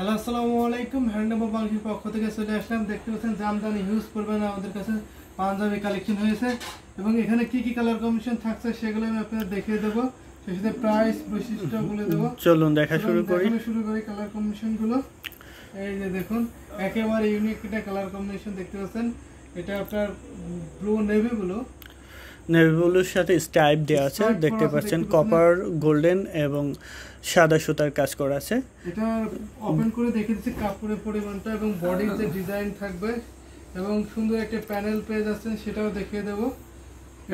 Hello আসসালামু আলাইকুম। Handloom of বাংলাদেশের পক্ষ থেকে চলে আসলাম। দেখতে পাচ্ছেন জামদানি হিউজ পরিমাণে আমাদের কাছে পাঞ্জাবি কালেকশন হয়েছে এবং এখানে কি কি কালার কম্বিনেশন থাকছে সেগুলো আমি আপনাদের দেখিয়ে দেবো, সেই সাথে প্রাইস বৈশিষ্ট্য বলে দেবো। চলুন দেখা শুরু করি কালার কম্বিনেশন গুলো। এই যে দেখুন, একেবারে ইউনিক একটা কালার কম্বিনেশন দেখতে পাচ্ছেন। এটা আপনার ব্লু নেভি ব্লুর সাথে স্ট্রাইপ দেওয়া আছে, দেখতে পাচ্ছেন কপার গোল্ডেন এবং সাদা সুতার কাজ করা আছে। এটা ওপেন করে দেখে দিচ্ছি কাপড়ের পরিমাণটা এবং বডির যে ডিজাইন থাকবে এবং সুন্দর একটা প্যানেল পেয়ে যাচ্ছেন, সেটাও দেখিয়ে দেবো।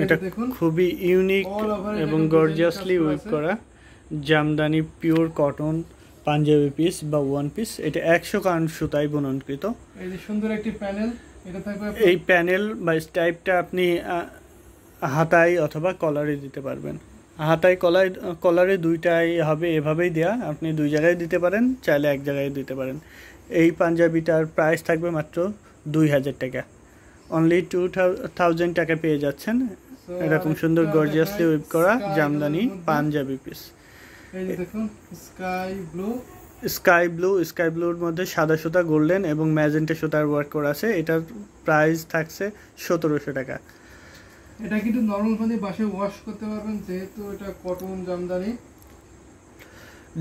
এটা খুবই ইউনিক এবং গর্জিয়াসলি ওয়েভ করা jamdani pure cotton panjabi piece বা ওয়ান পিস। এটা 100 কারণ সুতায় বুননকৃত। এই যে সুন্দর একটি প্যানেল, এটা থাকবে। এই প্যানেল বা স্ট্রাইপটা আপনি হাতায় অথবা কলারে দিতে পারবেন। হাতায় কলারে দুইটাই হবে, এভাবেই দেয়া। আপনি দুই জায়গায় দিতে পারেন, চাইলে এক জায়গায় দিতে পারেন। এই পাঞ্জাবিটার প্রাইস থাকবে মাত্র 2000 টাকা। অনলি 2000 টাকা পেয়ে যাচ্ছেন এরকম সুন্দর গর্জিয়াসলি ওয়েভ করা জামদানি পাঞ্জাবি পিস। এই যে দেখুন স্কাই ব্লুর মধ্যে সাদা সুতা, গোল্ডেন এবং ম্যাজেন্টা সুতার ওয়ার্ক করা আছে। এটার প্রাইস থাকছে 1700 টাকা। এটা কিন্তু নরমাল পানি বাসায় ওয়াশ করতে পারবেন, যেহেতু এটা কটন জামদানি।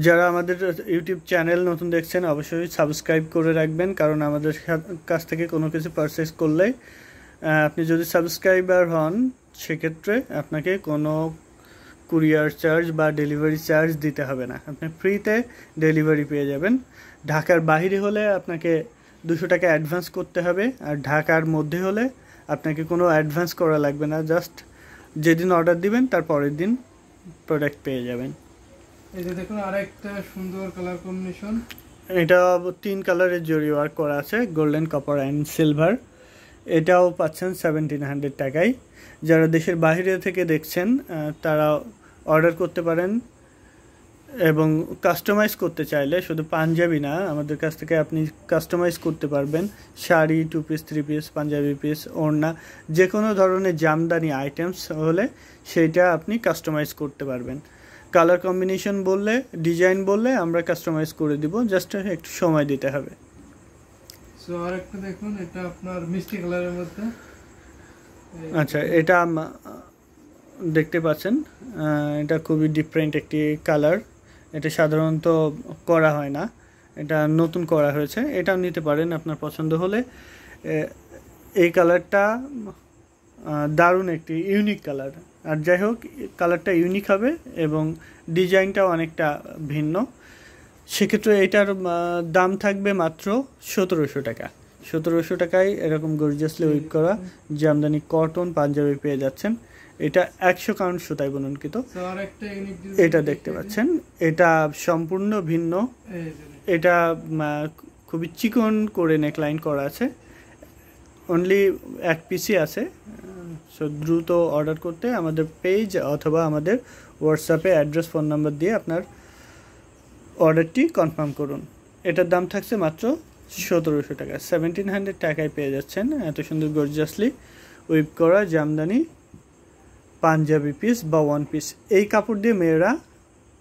যারা আমাদের ইউটিউব চ্যানেল নতুন দেখছেন অবশ্যই সাবস্ক্রাইব করে রাখবেন, কারণ আমাদের কাছ থেকে কোনো কিছু পারচেস করলে আপনি যদি সাবস্ক্রাইবার হন সেক্ষেত্রে আপনাকে কোনো কুরিয়ার চার্জ বা ডেলিভারি চার্জ দিতে হবে না, আপনি ফ্রিতে ডেলিভারি পেয়ে যাবেন। ঢাকার বাইরে হলে আপনাকে 200 টাকা অ্যাডভান্স করতে হবে, আর ঢাকার মধ্যে হলে আপনাকে কোনো অ্যাডভান্স করা লাগবে না। জাস্ট যেদিন অর্ডার দিবেন তার পরের দিন প্রোডাক্ট পেয়ে যাবেন। এই যে দেখুন আরেকটা সুন্দর কালার কম্বিনেশন। এটা 3 কালারের জরি ওয়ার্ক করা আছে, গোল্ডেন, কপার অ্যান্ড সিলভার। এটাও পাচ্ছেন 1700 টাকায়। যারা দেশের বাইরে থেকে দেখছেন তারা অর্ডার করতে পারেন এবং কাস্টমাইজ করতে চাইলে শুধু পাঞ্জাবি না, আমাদের কাছ থেকে আপনি কাস্টমাইজ করতে পারবেন। Sari, 2 piece, 3 piece, panjabi piece, ওড়না, যে কোনো ধরনের জামদানি আইটেমস হলে সেইটা আপনি কাস্টমাইজ করতে পারবেন। কালার কম্বিনেশন বললে, ডিজাইন বললে আমরা কাস্টমাইজ করে দিব, জাস্ট একটু সময় দিতে হবে। সো আরেকটা দেখুন, এটা আপনার মিষ্টি কালারের মধ্যে। আচ্ছা, এটা দেখতে পাচ্ছেন, এটা খুবই ডিফারেন্ট একটি কালার। এটা সাধারণত করা হয় না, এটা নতুন করা হয়েছে। এটাও নিতে পারেন আপনার পছন্দ হলে। এই কালারটা দারুণ একটি ইউনিক কালার। আর যাই হোক, কালারটা ইউনিক হবে এবং ডিজাইনটাও অনেকটা ভিন্ন। সেক্ষেত্রে এটার দাম থাকবে মাত্র 1700 টাকা। 1700 টাকায় এরকম গর্জিয়াসলি ওয়েভ করা জামদানি কটন পাঞ্জাবি পেয়ে যাচ্ছেন। এটা 100 কাউন্ট সুতায় বুননকৃত। এটা দেখতে পাচ্ছেন, এটা সম্পূর্ণ ভিন্ন। এটা খুবই চিকন করে নেকলাইন করা আছে, অনলি 1 পিসই আছে। সো দ্রুত অর্ডার করতে আমাদের পেজ অথবা আমাদের হোয়াটসঅ্যাপে অ্যাড্রেস, ফোন নাম্বার দিয়ে আপনার অর্ডারটি কনফার্ম করুন। এটার দাম থাকছে মাত্র 1700 টাকা। 1700 টাকায় পেয়ে যাচ্ছেন এত সুন্দর গর্জিয়াসলি ওয়েভ করা জামদানি পাঞ্জাবি পিস বা ওয়ান পিস। এই কাপড় দিয়ে মেয়েরা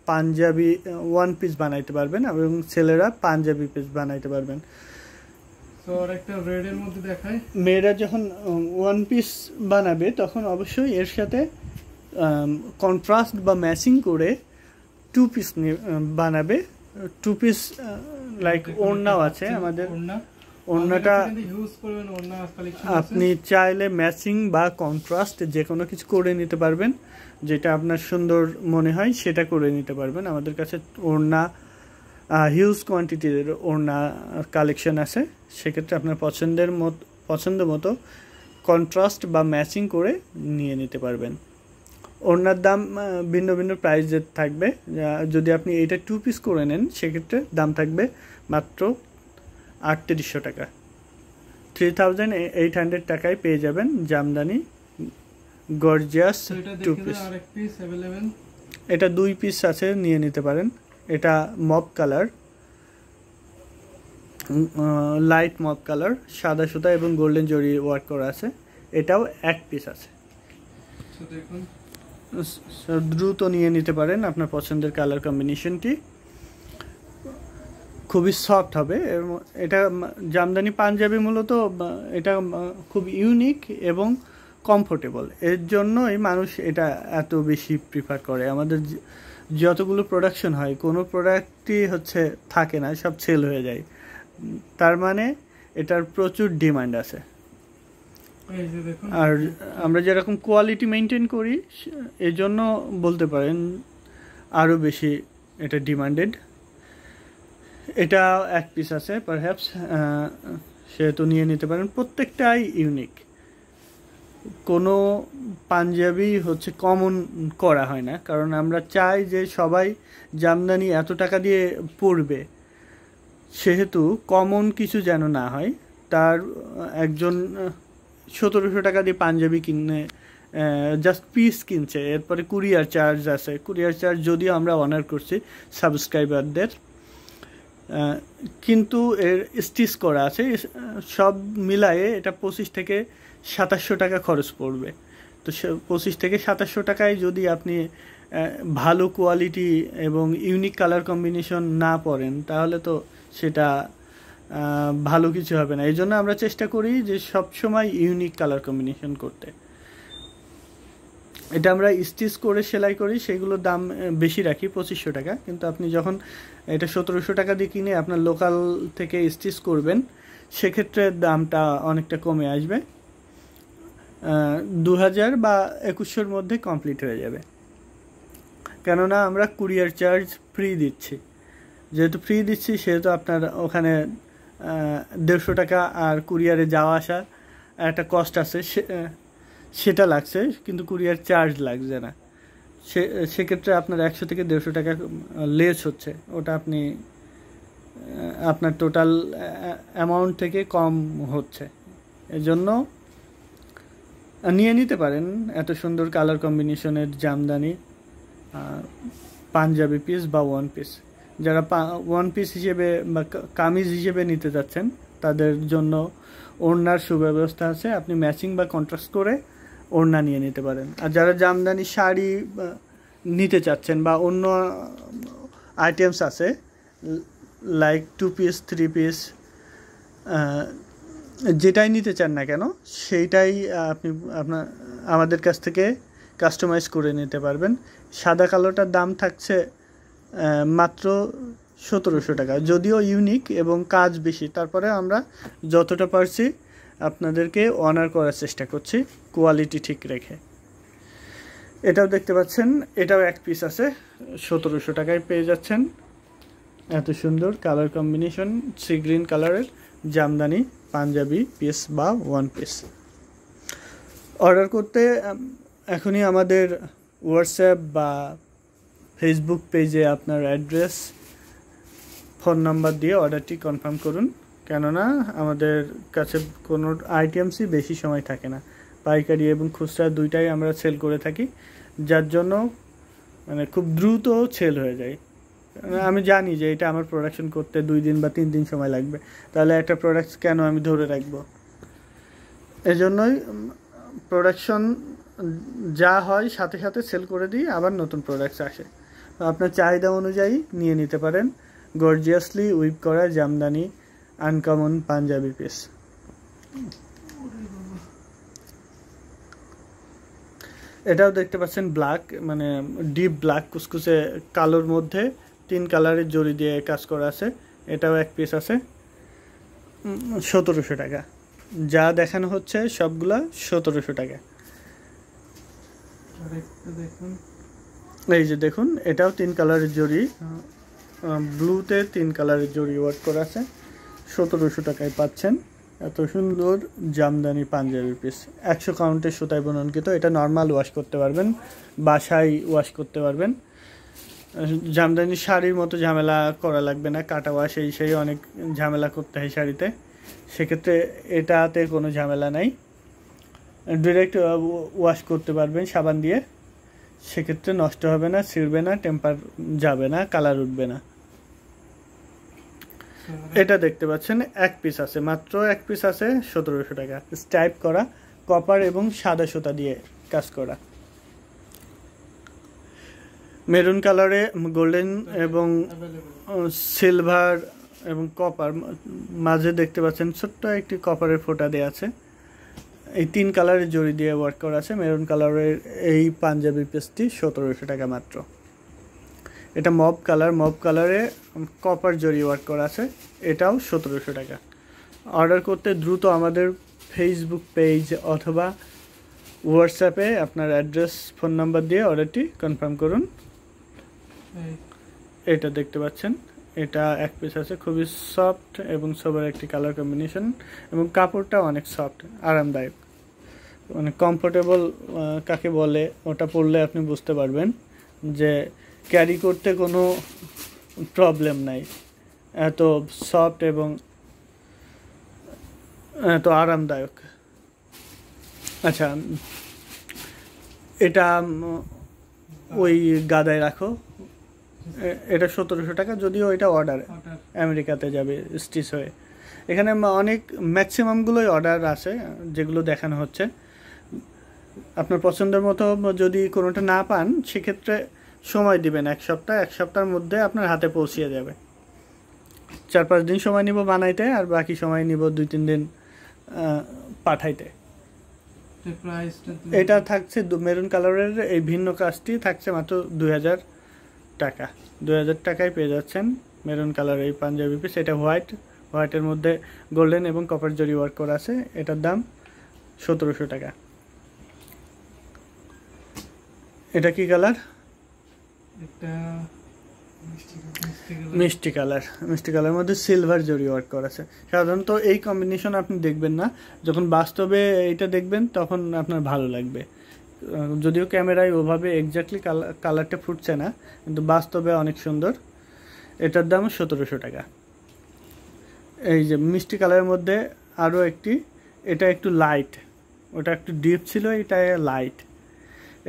পাঞ্জাবি ওয়ান পিস বানাইতে পারবেন এবং ছেলেরা পাঞ্জাবি পিস বানাইতে পারবেন। মেয়েরা যখন ওয়ান পিস বানাবে তখন অবশ্যই এর সাথে কন্ট্রাস্ট বা ম্যাচিং করে 2 পিস বানাবে। 2 পিস লাইক ওড়নাও আছে আমাদের। ওড়নাটা আপনি চাইলে ম্যাচিং বা কন্ট্রাস্ট যে কোনো কিছু করে নিতে পারবেন, যেটা আপনার সুন্দর মনে হয় সেটা করে নিতে পারবেন। আমাদের কাছে ওড়না হিউজ কোয়ান্টিটির ওড়না কালেকশন আছে। সেক্ষেত্রে আপনার পছন্দ মতো কন্ট্রাস্ট বা ম্যাচিং করে নিয়ে নিতে পারবেন। ওড়নার দাম ভিন্ন ভিন্ন প্রাইসের থাকবে। যদি আপনি এইটা 2 পিস করে নেন সেক্ষেত্রে দাম থাকবে মাত্র 3800 টাকা। 3800 টাকায় পেয়ে যাবেন জামদানি গর্জিয়াস 2 পিস। এটা 2 পিস আছে, নিয়ে নিতে পারেন। এটা মপ কালার, লাইট মপ কালার, সাদা সুতা এবং গোল্ডেন জরি ওয়ার্ক করা আছে। এটাও 1 পিস আছে। দ্রুত নিয়ে নিতে পারেন আপনার পছন্দের কালার কম্বিনেশনটি। খুবই সফট হবে। এটা জামদানি পাঞ্জাবি মূলত এটা খুব ইউনিক এবং কমফোর্টেবল, এর জন্যই মানুষ এটা এত বেশি প্রিফার করে। আমাদের যতগুলো প্রোডাকশন হয় কোনো প্রোডাক্টই হচ্ছে থাকে না, সব সেল হয়ে যায়, তার মানে এটার প্রচুর ডিমান্ড আছে। আর আমরা যেরকম কোয়ালিটি মেনটেন করি এই জন্য বলতে পারেন আরও বেশি এটা ডিমান্ডেড। এটা এক পিস আছে পারহ্যাপস, সেহেতু নিয়ে নিতে পারেন। প্রত্যেকটাই ইউনিক, কোনো পাঞ্জাবি হচ্ছে কমন করা হয় না, কারণ আমরা চাই যে সবাই জামদানি এত টাকা দিয়ে পরবে, সেহেতু কমন কিছু যেন না হয়। তার একজন 1700 টাকা দিয়ে পাঞ্জাবি কিনে জাস্ট পিস কিনছে, এরপরে কুরিয়ার চার্জ আছে, কুরিয়ার চার্জ যদিও আমরা অনার করছি সাবস্ক্রাইবারদের, কিন্তু এর স্টিচ করা আছে, সব মিলায়ে এটা 25 থেকে 2700 টাকা খরচ পড়বে। তো 25 থেকে 2700 টাকায় যদি আপনি ভালো কোয়ালিটি এবং ইউনিক কালার কম্বিনেশন না পরেন তাহলে তো সেটা ভালো কিছু হবে না। এই জন্য আমরা চেষ্টা করি যে সবসময় ইউনিক কালার কম্বিনেশন করতে। এটা আমরা স্টিচ করে সেলাই করি, সেগুলোর দাম বেশি রাখি 2500 টাকা, কিন্তু আপনি যখন এটা 1700 টাকা দিয়ে কিনে আপনার লোকাল থেকে স্টিচ করবেন সেক্ষেত্রে দামটা অনেকটা কমে আসবে, 2000 বা 2100-র মধ্যে কমপ্লিট হয়ে যাবে। কেননা আমরা কুরিয়ার চার্জ ফ্রি দিচ্ছি, যেহেতু ফ্রি দিচ্ছি সেহেতু আপনার ওখানে 150 টাকা আর কুরিয়ারে যাওয়া আসা একটা কস্ট আছে, সেটা লাগছে, কিন্তু কুরিয়ার চার্জ লাগছে না। সেক্ষেত্রে আপনার 100 থেকে 150 টাকা লেস হচ্ছে, ওটা আপনি আপনার টোটাল অ্যামাউন্ট থেকে কম হচ্ছে। এজন্য নিয়ে নিতে পারেন এত সুন্দর কালার কম্বিনেশনের জামদানি পাঞ্জাবি পিস বা ওয়ান পিস। যারা ওয়ান পিস হিসেবে বা কামিজ হিসেবে নিতে যাচ্ছেন তাদের জন্য ওড়নার সুব্যবস্থা আছে, আপনি ম্যাচিং বা কন্ট্রাস্ট করে ওড়না নিয়ে নিতে পারেন। আর যারা জামদানি শাড়ি নিতে চাচ্ছেন বা অন্য আইটেমস আছে লাইক 2 পিস 3 পিস, যেটাই নিতে চান না কেন সেইটাই আপনি আমাদের কাছ থেকে কাস্টমাইজ করে নিতে পারবেন। সাদা কালোটার দাম থাকছে মাত্র 1700 টাকা, যদিও ইউনিক এবং কাজ বেশি, তারপরে আমরা যতটা পারছি আপনাদেরকে অনার করার চেষ্টা করছি কোয়ালিটি ঠিক রেখে। এটাও দেখতে পাচ্ছেন, এটাও এক পিস আছে, 1700 টাকায় পেয়ে যাচ্ছেন এত সুন্দর কালার কম্বিনেশন সি গ্রিন কালারের জামদানি পাঞ্জাবি পিস বা ওয়ান পিস। অর্ডার করতে এখনই আমাদের হোয়াটসঅ্যাপ বা ফেসবুক পেজে আপনার অ্যাড্রেস ফোন নাম্বার দিয়ে অর্ডারটি কনফার্ম করুন, কেননা আমাদের কাছে কোনো আইটেমসই বেশি সময় থাকে না, পাইকারি এবং খুচরা দুইটাই আমরা সেল করে থাকি, যার জন্য মানে খুব দ্রুত সেল হয়ে যায়। আমি জানি যে এটা আমার প্রোডাকশন করতে 2 দিন বা 3 দিন সময় লাগবে, তাহলে একটা প্রোডাক্ট কেন আমি ধরে রাখবো। এজন্যই প্রোডাকশন যা হয় সাথে সাথে সেল করে দিই, আবার নতুন প্রোডাক্টস আসে। আপনার চাহিদা অনুযায়ী নিয়ে নিতে পারেন গর্জিয়াসলি উইপ করা জামদানি আনকমন পাঞ্জাবি পিস। এটাও দেখতে পাচ্ছেন ব্ল্যাক, মানে ডিপ ব্ল্যাক কুচকুচে কালোর মধ্যে 3 কালারের জড়ি দিয়ে কাজ করা আছে। এটাও এক পিস আছে 1700 টাকা, যা দেখানো হচ্ছে সবগুলা 1700 টাকা। এই যে দেখুন, এটাও 3 কালারের জড়ি, ব্লুতে 3 কালারের জড়ি ওয়ার্ক করা আছে, 1700 টাকায় পাচ্ছেন এত সুন্দর জামদানি পাঞ্জাবি পিস। 100 কাউন্টের সুতায় বুননকৃত, এটা নর্মাল ওয়াশ করতে পারবেন, বাসায় ওয়াশ করতে পারবেন। জামদানি শাড়ির মতো ঝামেলা করা লাগবে না, কাটা ওয়াশ সেই অনেক ঝামেলা করতে হয় শাড়িতে, সেক্ষেত্রে এটাতে কোনো ঝামেলা নাই, ডিরেক্ট ওয়াশ করতে পারবেন সাবান দিয়ে, সেক্ষেত্রে নষ্ট হবে না, ছিঁড়বে না, টেম্পার যাবে না, কালার উঠবে না। এটা দেখতে পাচ্ছেন এক পিস আছে, মাত্র এক পিস আছে 1700 টাকা, স্টাইপ করা কপার এবং সাদা সুতা দিয়ে কাজ করা। মেরুন কালারে গোল্ডেন এবং সিলভার এবং কপার, মাঝে দেখতে পাচ্ছেন ছোট্ট একটি কপারের ফোঁটা দেওয়া আছে। এই 3 কালারের জড়ি দিয়ে ওয়ার্ক করা আছে। মেরুন কালারের এই পাঞ্জাবি পিসটি 1700 টাকা মাত্র। এটা মব কালার, মব কালারে কপার জড়ি ওয়ার্ক করা আছে, এটাও 1700 টাকা। অর্ডার করতে দ্রুত আমাদের ফেসবুক পেজ অথবা হোয়াটসঅ্যাপে আপনার অ্যাড্রেস, ফোন নাম্বার দিয়ে অর্ডারটি কনফার্ম করুন। এটা দেখতে পাচ্ছেন, এটা এক পিস আছে, খুবই সফট এবং সোবার একটি কালার কম্বিনেশন, এবং কাপড়টা অনেক সফট, আরামদায়ক, মানে কমফোর্টেবল কাকে বলে ওটা পরলে আপনি বুঝতে পারবেন যে ক্যারি করতে কোনো প্রবলেম নাই, এত সফট এবং এত আরামদায়ক। আচ্ছা, এটা ওই গাদায় রাখো, এটা 1700 টাকা, যদিও এটা অর্ডার আমেরিকাতে যাবে স্টিচ হয়ে। এখানে অনেক ম্যাক্সিমামগুলোই অর্ডার আছে যেগুলো দেখানো হচ্ছে। আপনার পছন্দের মতো যদি কোনোটা না পান সেক্ষেত্রে সময় দিবেন 1 সপ্তাহ, 1 সপ্তাহের মধ্যে আপনার হাতে পৌঁছিয়ে যাবে। 4-5 দিন সময় নিব বানাইতে, আর বাকি সময় নিব 2-3 দিন পাঠাইতে। এটা থাকছে মেরুন কালারের এই ভিন্ন কাজটি থাকছে মাত্র 2000 টাকা। 2000 টাকায় পেয়ে যাচ্ছেন মেরুন কালারের এই পাঞ্জাবি পিস। এটা হোয়াইটের মধ্যে গোল্ডেন এবং কপার জরি ওয়ার্ক করা আছে, এটার দাম 1700 টাকা। এটা কি কালার? এটা মিষ্টি কালার মধ্যে সিলভার জরি ওয়ার্ক করা আছে। সাধারণত এই কম্বিনেশন আপনি দেখবেন না, যখন বাস্তবে এইটা দেখবেন তখন আপনার ভালো লাগবে। যদিও ক্যামেরায় ওভাবে এক্স্যাক্টলি কালারটা ফুটছে না, কিন্তু বাস্তবে অনেক সুন্দর। এটার দাম 1700 টাকা। এই যে মিষ্টি কালারের মধ্যে আরও একটি, এটা একটু লাইট, ওটা একটু ডিপ ছিল, এটা লাইট,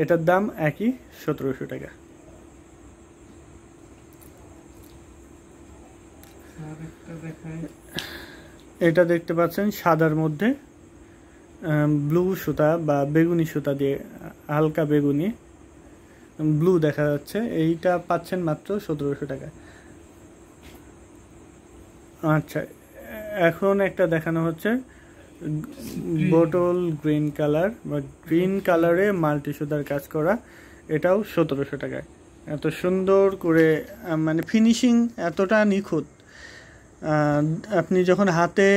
এটার দাম একই 1700 টাকা। এটা দেখতে পাচ্ছেন সাদার মধ্যে ব্লু সুতা বা বেগুনি সুতা দিয়ে, হালকা বেগুনি ব্লু দেখা যাচ্ছে, এইটা পাচ্ছেন মাত্র 1700 টাকা। আচ্ছা, এখন একটা দেখানো হচ্ছে বোটল গ্রিন কালার বা গ্রিন কালারে মাল্টি সুতার কাজ করা, এটাও 1700 টাকায়। এত সুন্দর করে, মানে ফিনিশিং এতটা নিখুঁত, আপনি যখন হাতে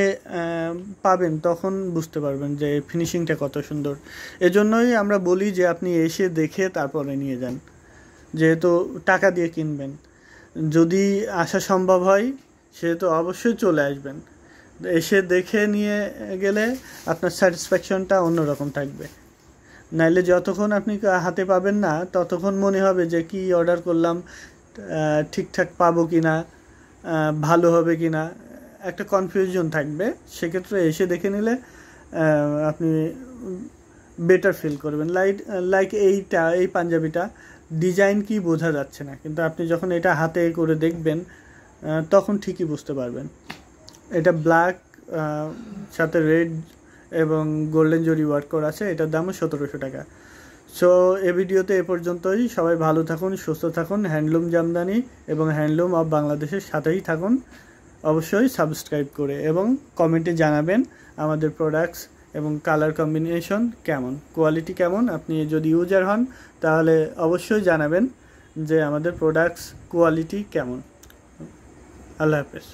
পাবেন তখন বুঝতে পারবেন যে ফিনিশিংটা কত সুন্দর। এজন্যই আমরা বলি যে আপনি এসে দেখে তারপরে নিয়ে যান, যেহেতু টাকা দিয়ে কিনবেন। যদি আসা সম্ভব হয় সেহেতু অবশ্যই চলে আসবেন, এসে দেখে নিয়ে গেলে আপনার স্যাটিসফ্যাকশনটা অন্যরকম থাকবে। নাইলে যতক্ষণ আপনি হাতে পাবেন না ততক্ষণ মনে হবে যে কি অর্ডার করলাম, ঠিকঠাক পাবো কি না, ভালো হবে কি না, একটা কনফিউশন থাকবে। সেক্ষেত্রে এসে দেখে নিলে আপনি বেটার ফিল করবেন। লাইক এই পাঞ্জাবিটা ডিজাইন কি বোঝা যাচ্ছে না, কিন্তু আপনি যখন এটা হাতে করে দেখবেন তখন ঠিকই বুঝতে পারবেন। এটা ব্ল্যাক সাথে রেড এবং গোল্ডেন জরি ওয়ার্ক করা আছে, এটার দামও 1700 টাকা। সো এই ভিডিওতে এ পর্যন্তই। সবাই ভালো থাকুন, সুস্থ থাকুন। হ্যান্ডলুম জামদানি এবং হ্যান্ডলুম অফ বাংলাদেশের সাথেই থাকুন, অবশ্যই সাবস্ক্রাইব করে, এবং কমেন্টে জানাবেন আমাদের প্রোডাক্টস এবং কালার কম্বিনেশন কেমন, কোয়ালিটি কেমন। আপনি যদি ইউজার হন তাহলে অবশ্যই জানাবেন যে আমাদের প্রোডাক্টস কোয়ালিটি কেমন। আল্লাহ হাফেজ।